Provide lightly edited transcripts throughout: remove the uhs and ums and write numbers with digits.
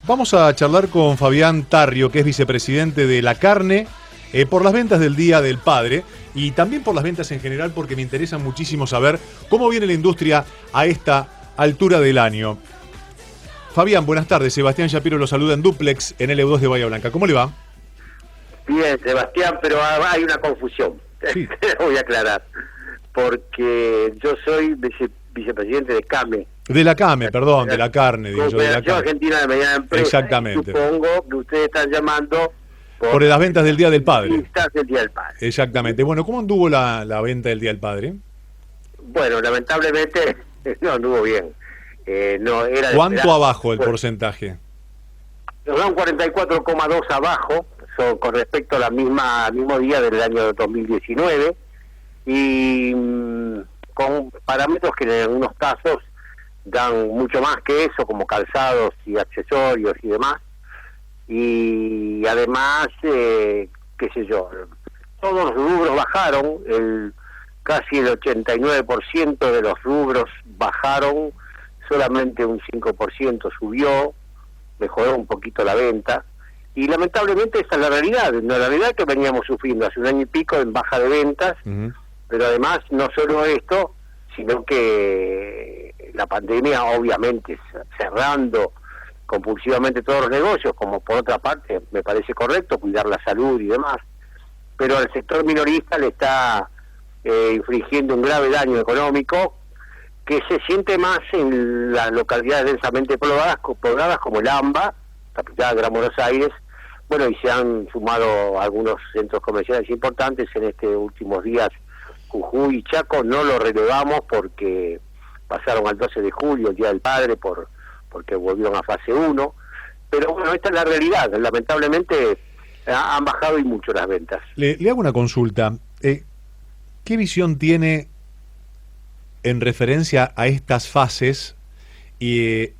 Vamos a charlar con Fabián Tarrio, que es vicepresidente de La Carne, por las ventas del Día del Padre y también por las ventas en general, porque me interesa muchísimo saber cómo viene la industria a esta altura del año. Fabián, buenas tardes. Sebastián Shapiro lo saluda en Duplex en el EU2 de Bahía Blanca. ¿Cómo le va? Bien, Sebastián, pero hay una confusión. Sí. Te voy a aclarar. Porque yo soy vicepresidente de CAME. De la CAME, perdón, de la carne. Digo yo, de la carne. Argentina de Mediana Empresa. Exactamente. Supongo que ustedes están llamando por las ventas del Día del Padre. Listas del Día del Padre. Exactamente. Bueno, ¿cómo anduvo la venta del Día del Padre? Bueno, lamentablemente no anduvo bien. No era. ¿Cuánto abajo el porcentaje? Nos da un 44,2 abajo con respecto a al mismo día del año 2019 y con parámetros que en algunos casos dan mucho más que eso, como calzados y accesorios y demás. Y además, qué sé yo, todos los rubros bajaron, casi el 89% de los rubros bajaron, solamente un 5% subió, mejoró un poquito la venta. Y lamentablemente esa es la realidad que veníamos sufriendo hace un año y pico en baja de ventas, pero además no solo esto, sino que la pandemia obviamente cerrando compulsivamente todos los negocios, como por otra parte me parece correcto cuidar la salud y demás, pero al sector minorista le está infligiendo un grave daño económico que se siente más en las localidades densamente pobladas como el AMBA, capital de Gran Buenos Aires. Bueno, y se han sumado algunos centros comerciales importantes en estos últimos días. Jujuy y Chaco no lo relevamos porque pasaron al 12 de julio, el Día del Padre, porque volvieron a fase 1. Pero bueno, esta es la realidad. Lamentablemente han bajado y mucho las ventas. Le hago una consulta. ¿Qué visión tiene en referencia a estas fases y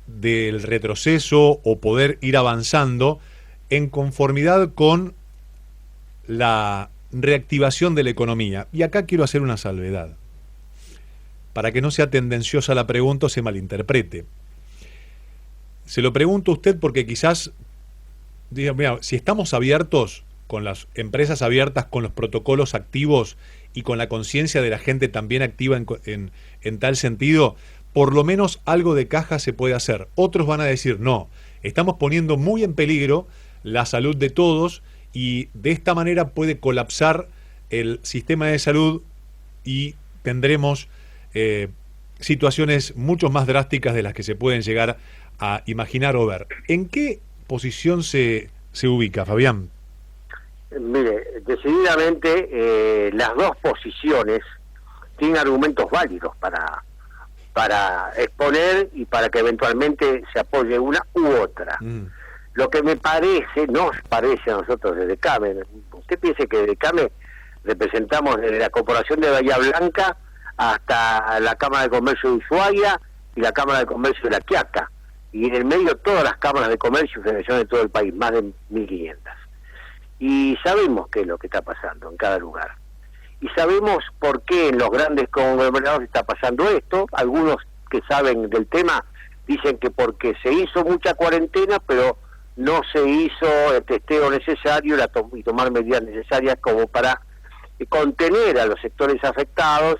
del retroceso o poder ir avanzando en conformidad con la reactivación de la economía? Y acá quiero hacer una salvedad, para que no sea tendenciosa la pregunta o se malinterprete. Se lo pregunto a usted porque quizás diga, mira, si estamos abiertos, con las empresas abiertas, con los protocolos activos y con la conciencia de la gente también activa en tal sentido, por lo menos algo de caja se puede hacer. Otros van a decir, no, estamos poniendo muy en peligro la salud de todos y de esta manera puede colapsar el sistema de salud y tendremos situaciones mucho más drásticas de las que se pueden llegar a imaginar o ver. ¿En qué posición se ubica, Fabián? Mire, decididamente las dos posiciones tienen argumentos válidos para exponer y para que eventualmente se apoye una u otra. Lo que nos parece a nosotros desde CAME, usted piense que desde CAME representamos desde la Corporación de Bahía Blanca hasta la Cámara de Comercio de Ushuaia y la Cámara de Comercio de La Quiaca, y en el medio todas las cámaras de comercio y federaciones de todo el país, más de 1.500. Y sabemos qué es lo que está pasando en cada lugar. Y sabemos por qué en los grandes conglomerados está pasando esto. Algunos que saben del tema dicen que porque se hizo mucha cuarentena, pero no se hizo el testeo necesario y tomar medidas necesarias como para contener a los sectores afectados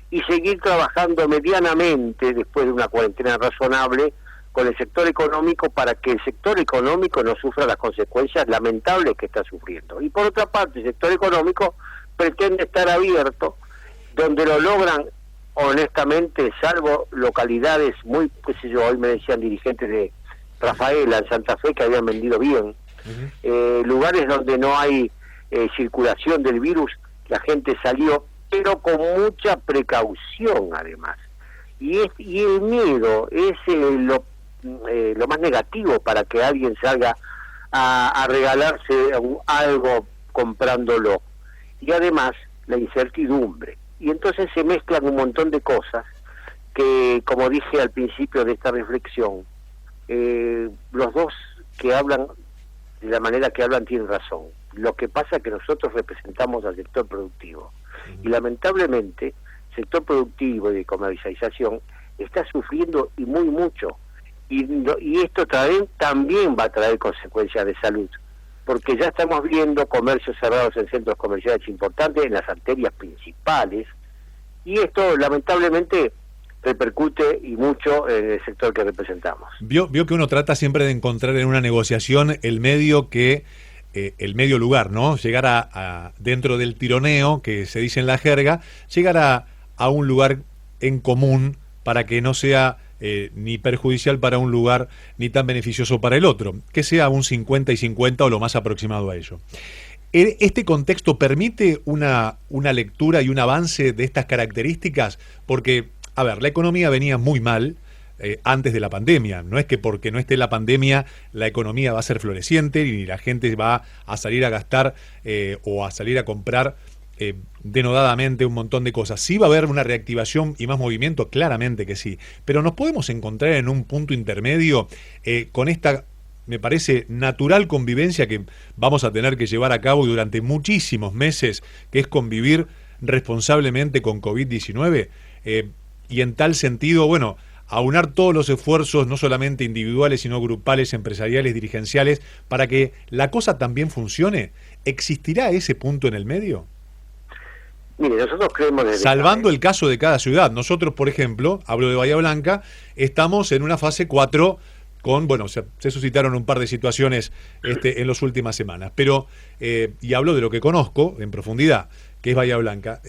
y seguir trabajando medianamente después de una cuarentena razonable con el sector económico para que el sector económico no sufra las consecuencias lamentables que está sufriendo. Y por otra parte, el sector económico pretende estar abierto, donde lo logran honestamente, salvo localidades muy, qué sé yo, hoy me decían dirigentes de Rafaela, en Santa Fe, que habían vendido bien, lugares donde no hay circulación del virus, la gente salió, pero con mucha precaución además. Y el miedo es lo más negativo para que alguien salga a regalarse algo comprándolo. Y además la incertidumbre. Y entonces se mezclan un montón de cosas que, como dije al principio de esta reflexión, los dos que hablan de la manera que hablan tienen razón. Lo que pasa es que nosotros representamos al sector productivo. Y lamentablemente, el sector productivo y de comercialización está sufriendo y muy mucho. y esto también va a traer consecuencias de salud, porque ya estamos viendo comercios cerrados en centros comerciales importantes, en las arterias principales, y esto lamentablemente repercute y mucho en el sector que representamos. Vio que uno trata siempre de encontrar en una negociación el medio lugar, ¿no? Llegar dentro del tironeo, que se dice en la jerga, llegar a un lugar en común para que no sea ni perjudicial para un lugar ni tan beneficioso para el otro, que sea un 50 y 50 o lo más aproximado a ello. ¿Este contexto permite una lectura y un avance de estas características? Porque, a ver, la economía venía muy mal antes de la pandemia. No es que porque no esté la pandemia la economía va a ser floreciente y la gente va a salir a gastar o a salir a comprar denodadamente un montón de cosas. Sí va a haber una reactivación y más movimiento, claramente que sí, pero nos podemos encontrar en un punto intermedio con esta, me parece, natural convivencia que vamos a tener que llevar a cabo durante muchísimos meses, que es convivir responsablemente con COVID-19, y en tal sentido, bueno, aunar todos los esfuerzos, no solamente individuales, sino grupales, empresariales, dirigenciales, para que la cosa también funcione. ¿Existirá ese punto en el medio? Mire, nosotros creemos... Salvando el caso de cada ciudad. Nosotros, por ejemplo, hablo de Bahía Blanca, estamos en una fase 4 con, bueno, se suscitaron un par de situaciones en las últimas semanas, pero, y hablo de lo que conozco en profundidad, que es Bahía Blanca.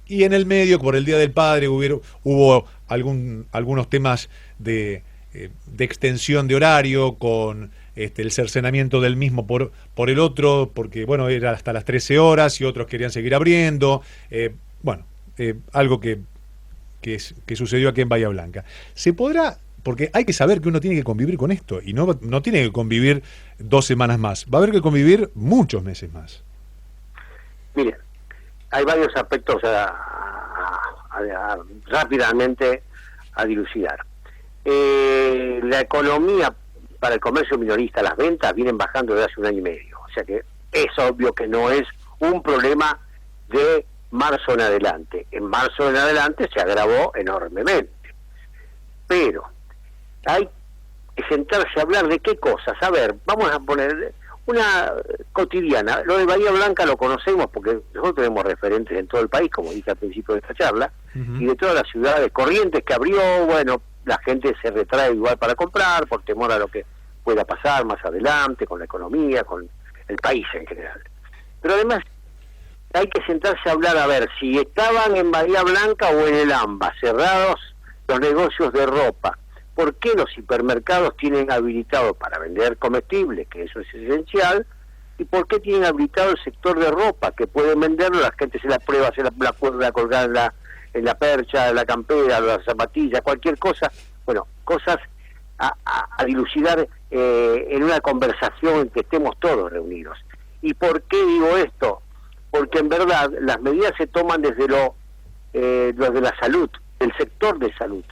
Y en el medio, por el Día del Padre, hubo algunos temas de extensión de horario, con el cercenamiento del mismo por el otro, porque bueno, era hasta las 13 horas y otros querían seguir abriendo. Algo que sucedió aquí en Bahía Blanca. ¿Se podrá? Porque hay que saber que uno tiene que convivir con esto y no tiene que convivir 2 semanas más. Va a haber que convivir muchos meses más. Mire, hay varios aspectos rápidamente a dilucidar. La economía para el comercio minorista, las ventas vienen bajando desde hace 1 año y medio. O sea que es obvio que no es un problema de marzo en adelante. En marzo en adelante se agravó enormemente. Pero hay que sentarse a hablar de qué cosas. A ver, vamos a poner una cotidiana. Lo de Bahía Blanca lo conocemos porque nosotros tenemos referentes en todo el país, como dije al principio de esta charla, y de todas las ciudades. Corrientes que abrió, bueno, la gente se retrae igual para comprar por temor a lo que pueda pasar más adelante con la economía, con el país en general. Pero además hay que sentarse a hablar a ver si estaban en Bahía Blanca o en el AMBA cerrados los negocios de ropa. ¿Por qué los hipermercados tienen habilitado para vender comestibles, que eso es esencial? ¿Y por qué tienen habilitado el sector de ropa, que pueden venderlo, la gente se la prueba, se la puede colgar en la percha, en la campera, la zapatilla, cualquier cosa? Bueno, cosas a dilucidar en una conversación en que estemos todos reunidos. ¿Y por qué digo esto? Porque en verdad las medidas se toman desde lo de la salud, del sector de salud,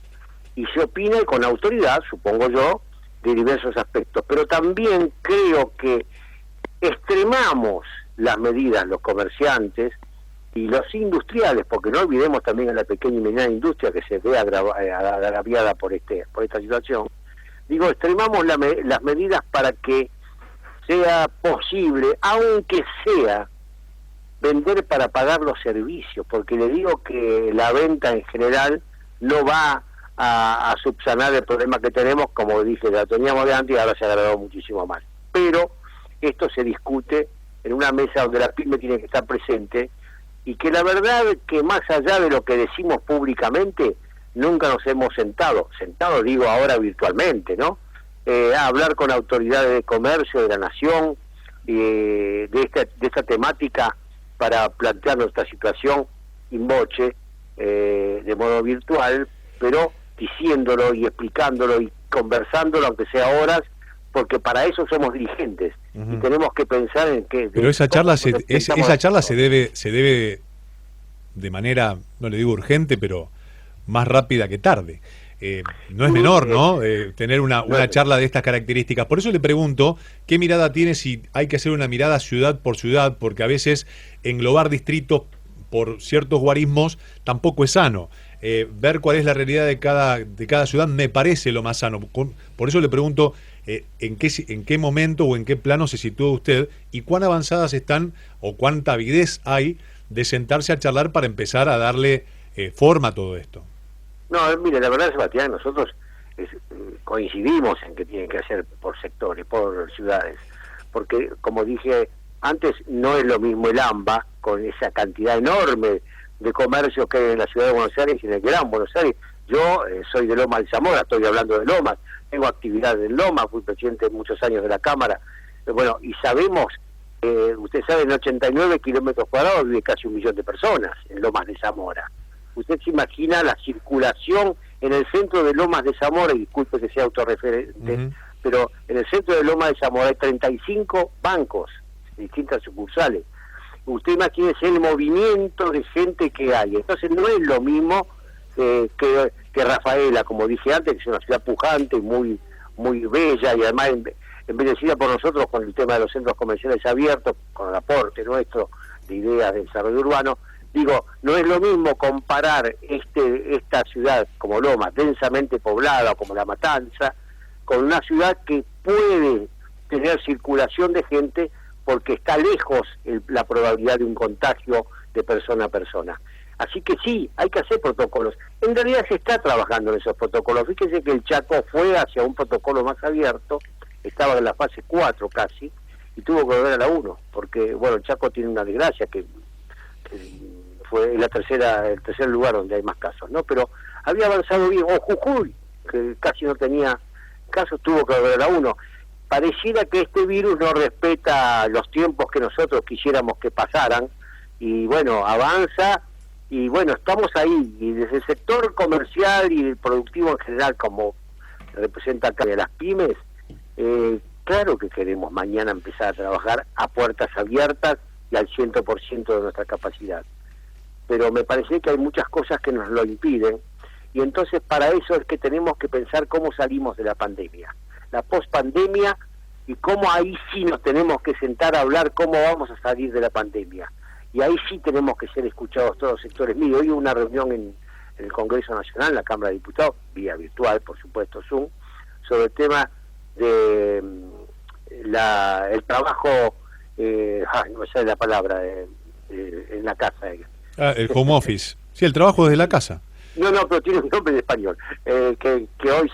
y se opina con autoridad, supongo yo, de diversos aspectos. Pero también creo que extremamos las medidas, los comerciantes y los industriales, porque no olvidemos también a la pequeña y mediana industria que se ve agraviada por esta situación. Digo, extremamos las medidas para que sea posible, aunque sea, vender para pagar los servicios, porque le digo que la venta en general no va a subsanar el problema que tenemos, como dije, la teníamos de antes y ahora se ha agravado muchísimo más. Pero esto se discute en una mesa donde la PYME tiene que estar presente, y que la verdad que más allá de lo que decimos públicamente, nunca nos hemos sentado digo ahora virtualmente, ¿no? A hablar con autoridades de comercio de la nación, de esta temática, para plantear nuestra situación in voce, de modo virtual, pero diciéndolo y explicándolo y conversándolo, aunque sea horas, porque para eso somos dirigentes y tenemos que pensar en qué. Pero esa charla se debe de manera, no le digo urgente, pero más rápida que tarde. No es menor, ¿no? Tener una charla de estas características. Por eso le pregunto, ¿qué mirada tiene, si hay que hacer una mirada ciudad por ciudad? Porque a veces englobar distritos por ciertos guarismos tampoco es sano. ver cuál es la realidad de cada ciudad me parece lo más sano. Por eso le pregunto en qué momento o en qué plano se sitúa usted y cuán avanzadas están o cuánta avidez hay de sentarse a charlar para empezar a darle forma a todo esto. No, mire, la verdad, Sebastián, nosotros coincidimos en que tienen que hacer por sectores, por ciudades, porque, como dije antes, no es lo mismo el AMBA, con esa cantidad enorme de comercios que hay en la ciudad de Buenos Aires y en el Gran Buenos Aires. Yo soy de Lomas de Zamora, estoy hablando de Lomas, tengo actividad en Lomas, fui presidente muchos años de la Cámara, bueno, y sabemos, usted sabe, en 89 kilómetros cuadrados vive casi 1 millón de personas en Lomas de Zamora. Usted se imagina la circulación en el centro de Lomas de Zamora, y disculpe que sea autorreferente, pero en el centro de Lomas de Zamora hay 35 bancos, distintas sucursales. Usted imagínese el movimiento de gente que hay. Entonces no es lo mismo que Rafaela, como dije antes, que es una ciudad pujante, muy bella y además embellecida por nosotros con el tema de los centros comerciales abiertos, con el aporte nuestro de ideas de desarrollo urbano. Digo, no es lo mismo comparar esta ciudad como Lomas, densamente poblada, como La Matanza, con una ciudad que puede tener circulación de gente porque está lejos la probabilidad de un contagio de persona a persona. Así que sí, hay que hacer protocolos. En realidad se está trabajando en esos protocolos. Fíjese que el Chaco fue hacia un protocolo más abierto, estaba en la fase 4 casi, y tuvo que volver a la 1, porque, bueno, el Chaco tiene una desgracia que fue el tercer lugar donde hay más casos, ¿no? Pero había avanzado bien. O Jujuy, que casi no tenía casos, tuvo que volver a la 1. Pareciera que este virus no respeta los tiempos que nosotros quisiéramos que pasaran, y bueno, avanza, y bueno, estamos ahí, y desde el sector comercial y el productivo en general, como representa acá de las pymes, claro que queremos mañana empezar a trabajar a puertas abiertas y al 100% de nuestra capacidad. Pero me parece que hay muchas cosas que nos lo impiden, y entonces para eso es que tenemos que pensar cómo salimos de la pandemia, la pospandemia, y cómo ahí sí nos tenemos que sentar a hablar cómo vamos a salir de la pandemia. Y ahí sí tenemos que ser escuchados todos los sectores. Mire, hoy hubo una reunión en el Congreso Nacional, en la Cámara de Diputados, vía virtual, por supuesto, Zoom, sobre el tema de el trabajo, no me sale la palabra, en la casa. El home office. Sí, el trabajo desde la casa. No, pero tiene un nombre en español, que hoy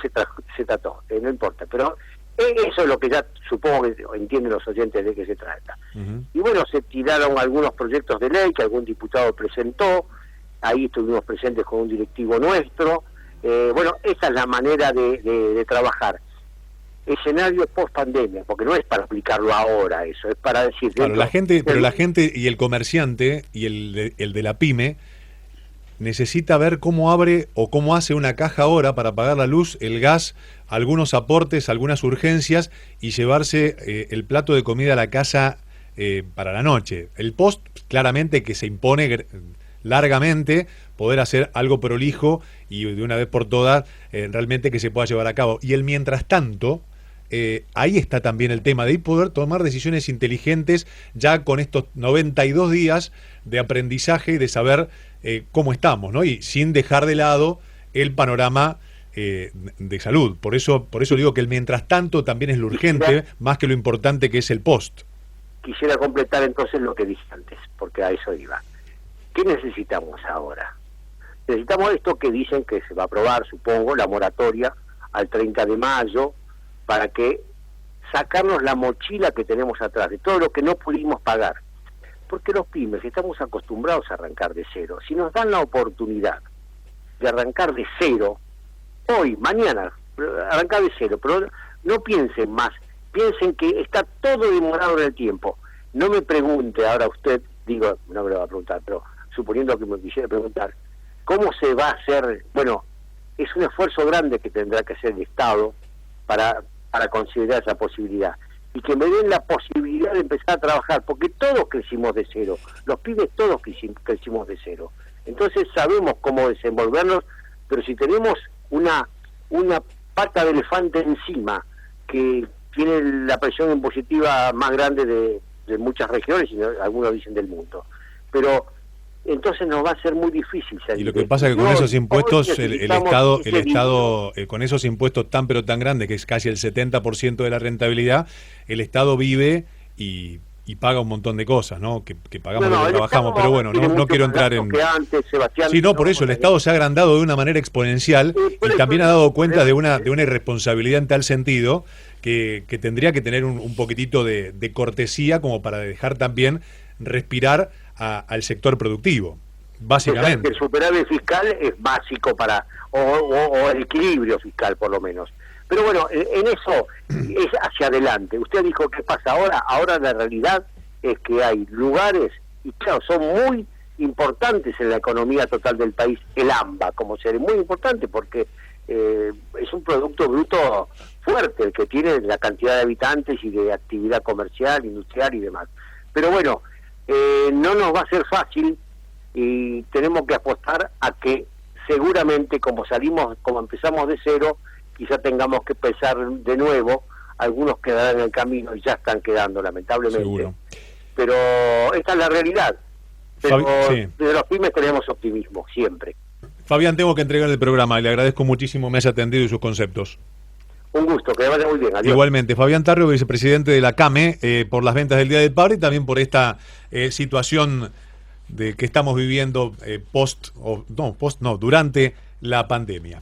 se trató, no importa, pero eso es lo que ya supongo que entienden los oyentes de qué se trata. Y bueno, se tiraron algunos proyectos de ley que algún diputado presentó, ahí estuvimos presentes con un directivo nuestro. Bueno, esa es la manera de trabajar. Escenario post pandemia, porque no es para aplicarlo ahora eso, es para decir... Claro, la gente y el comerciante y el de la pyme necesita ver cómo abre o cómo hace una caja ahora para pagar la luz, el gas, algunos aportes, algunas urgencias y llevarse el plato de comida a la casa para la noche. El post, claramente que se impone largamente poder hacer algo prolijo y de una vez por todas realmente que se pueda llevar a cabo. Y el mientras tanto, ahí está también el tema de poder tomar decisiones inteligentes ya con estos 92 días de aprendizaje y de saber cómo estamos, ¿no? Y sin dejar de lado el panorama de salud. Por eso digo que el mientras tanto también es lo urgente, más que lo importante que es el post. Quisiera completar entonces lo que dije antes, porque a eso iba. ¿Qué necesitamos ahora? Necesitamos esto que dicen que se va a aprobar, supongo, la moratoria al 30 de mayo, para que sacarnos la mochila que tenemos atrás, de todo lo que no pudimos pagar. Porque los pymes estamos acostumbrados a arrancar de cero. Si nos dan la oportunidad de arrancar de cero, hoy, mañana, arrancar de cero, pero no piensen más, piensen que está todo demorado en el tiempo. No me pregunte ahora usted, digo, no me lo va a preguntar, pero suponiendo que me quisiera preguntar, ¿cómo se va a hacer? Bueno, es un esfuerzo grande que tendrá que hacer el Estado para considerar esa posibilidad, y que me den la posibilidad de empezar a trabajar, porque todos crecimos de cero, los pibes todos crecimos de cero, entonces sabemos cómo desenvolvernos, pero si tenemos una pata de elefante encima, que tiene la presión impositiva más grande de muchas regiones, y algunos dicen del mundo, pero entonces nos va a ser muy difícil salir. Y lo que pasa es que con esos impuestos, el Estado, con esos impuestos tan pero tan grandes, que es casi el 70% de la rentabilidad, el Estado vive y paga un montón de cosas, ¿no? Que pagamos lo que trabajamos, pero bueno, no quiero entrar en... Sí, no, por eso el Estado se ha agrandado de una manera exponencial y también ha dado cuenta de una irresponsabilidad en tal sentido que tendría que tener un poquitito de cortesía como para dejar también respirar al sector productivo, básicamente. El superávit fiscal es básico o el equilibrio fiscal por lo menos. Pero bueno, en eso es hacia adelante. Usted dijo, ¿qué pasa ahora? Ahora la realidad es que hay lugares, y claro, son muy importantes en la economía total del país, el AMBA, como ser muy importante, porque es un producto bruto fuerte, el que tiene la cantidad de habitantes y de actividad comercial, industrial y demás. Pero bueno, no nos va a ser fácil y tenemos que apostar a que seguramente como empezamos de cero, quizá tengamos que empezar de nuevo, algunos quedarán en el camino y ya están quedando lamentablemente. Seguro. Pero esta es la realidad. Pero sí. Desde los pymes tenemos optimismo, siempre. Fabián, tengo que entregar el programa y le agradezco muchísimo me haya atendido y sus conceptos. Un gusto, que vaya muy bien. Adiós. Igualmente, Fabián Tarrio, vicepresidente de la CAME, por las ventas del Día del Padre y también por esta situación de que estamos viviendo durante la pandemia.